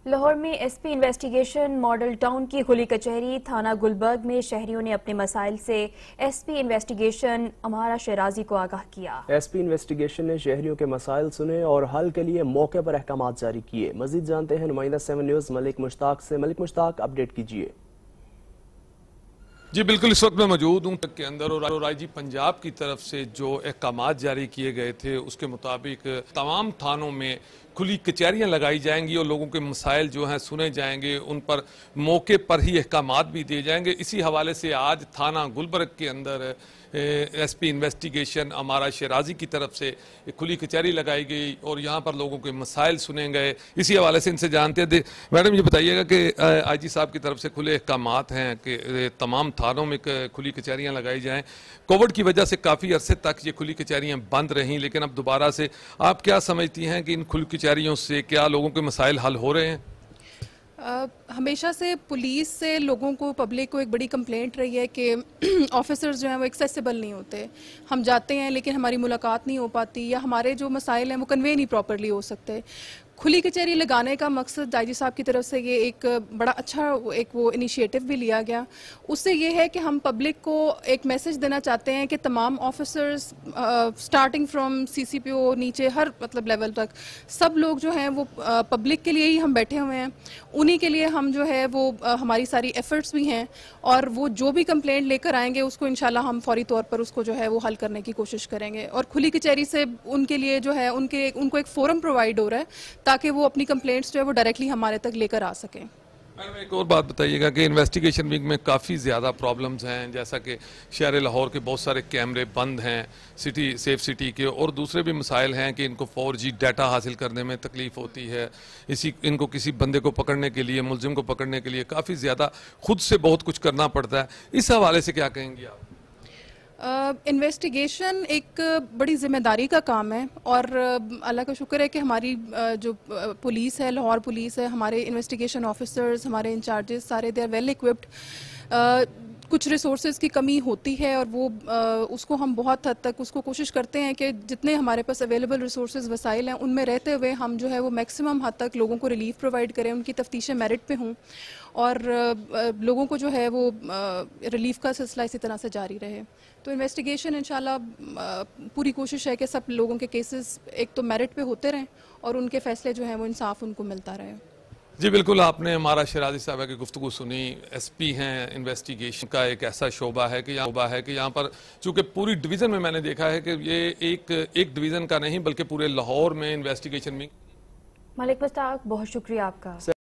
लाहौर में SP investigation model town की खुली कचहरी। थाना गुलबर्ग में शहरियों ने अपने मसाइल से एसपी इन्वेस्टिगेशन अमारा शराजी को आगाह किया। एसपी इन्वेस्टिगेशन ने शहरियों के मसाइल सुने और हल के लिए मौके पर अहकामात जारी किए। मजीद जानते हैं नुमाइंदा 7 न्यूज मलिक मुश्ताक से। मलिक मुश्ताक, अपडेट कीजिए। जी बिल्कुल, इस वक्त मैं मौजूद हूँ के अंदर और आईजी पंजाब की तरफ से जो अहकामात जारी किए गए थे उसके मुताबिक तमाम थानों में खुली कचहरियाँ लगाई जाएंगी और लोगों के मसाइल जो हैं सुने जाएंगे, उन पर मौके पर ही अहकामात भी दिए जाएंगे। इसी हवाले से आज थाना गुलबर्ग के अंदर एसपी इन्वेस्टिगेशन अमारा शराजी की तरफ से खुली कचहरी लगाई गई और यहाँ पर लोगों के मसाइल सुने गए। इसी हवाले से इनसे जानते हैं। मैडम, ये बताइएगा कि आईजी साहब की तरफ से खुले अहकामात हैं कि तमाम थानों में खुली कचहरियाँ लगाई जाएं। कोविड की वजह से काफ़ी अरसे तक ये खुली कचहरियाँ बंद रहीं, लेकिन अब दोबारा से आप क्या समझती हैं कि इन खुली कचहरियों से क्या लोगों के मसाइल हल हो रहे हैं? हमेशा से पुलिस से लोगों को, पब्लिक को एक बड़ी कंप्लेंट रही है कि ऑफिसर्स जो हैं वो एक्सेसिबल नहीं होते। हम जाते हैं लेकिन हमारी मुलाकात नहीं हो पाती या हमारे जो मसाइल हैं वो कन्वे नहीं प्रॉपरली हो सकते। खुली कचहरी लगाने का मकसद आईजी साहब की तरफ से ये एक बड़ा अच्छा एक वो इनिशिएटिव भी लिया गया। उससे ये है कि हम पब्लिक को एक मैसेज देना चाहते हैं कि तमाम ऑफिसर्स स्टार्टिंग फ्रॉम सीसीपीओ नीचे हर मतलब लेवल तक सब लोग जो हैं वो पब्लिक के लिए ही हम बैठे हुए हैं। उन्हीं के लिए हम जो है वो हमारी सारी एफर्ट्स भी हैं और वो जो भी कंप्लेंट लेकर आएंगे उसको इंशाल्लाह हम फौरी तौर पर उसको जो है वो हल करने की कोशिश करेंगे। और खुली कचहरी से उनके लिए जो है उनको एक फोरम प्रोवाइड हो रहा है ताकि वो अपनी कंप्लेंट्स जो है वो डायरेक्टली हमारे तक लेकर आ सकें। मैडम, एक और बात बताइएगा कि इन्वेस्टिगेशन विंग में काफ़ी ज़्यादा प्रॉब्लम्स हैं, जैसा कि शहर लाहौर के बहुत सारे कैमरे बंद हैं सिटी सेफ सिटी के, और दूसरे भी मसाइल हैं कि इनको 4G डाटा हासिल करने में तकलीफ होती है। इनको किसी बंदे को पकड़ने के लिए, मुलजिम को पकड़ने के लिए काफ़ी ज़्यादा खुद से बहुत कुछ करना पड़ता है। इस हवाले से क्या कहेंगी आप? इन्वेस्टिगेशन एक बड़ी जिम्मेदारी का काम है और अल्लाह का शुक्र है कि हमारी जो पुलिस है, लाहौर पुलिस है, हमारे इन्वेस्टिगेशन ऑफिसर्स, हमारे इंचार्जेस सारे दे आर वेल इक्विप्ड। कुछ रिसोर्सेज की कमी होती है और वो उसको हम बहुत हद तक उसको कोशिश करते हैं कि जितने हमारे पास अवेलेबल रिसोर्सेज वसाइल हैं उनमें रहते हुए हम जो है वो मैक्सिमम हद तक लोगों को रिलीफ प्रोवाइड करें, उनकी तफ्तीशें मेरिट पे हों और लोगों को जो है वो रिलीफ का सिलसिला इसी तरह से जारी रहे। तो इन्वेस्टिगेशन इंशाल्लाह पूरी कोशिश है कि सब लोगों के केसेस एक तो मेरिट पे होते रहें और उनके फैसले जो हैं वो इंसाफ उनको मिलता रहे। जी बिल्कुल, आपने हमारा शराजी साहब की गुफ्तगू सुनी। एसपी हैं, इन्वेस्टिगेशन का एक ऐसा शोबा है कि यहाँ पर चूँकि पूरी डिवीज़न में मैंने देखा है कि ये एक डिवीज़न का नहीं बल्कि पूरे लाहौर में इन्वेस्टिगेशन में। मलिक मुश्ताक, बहुत शुक्रिया आपका।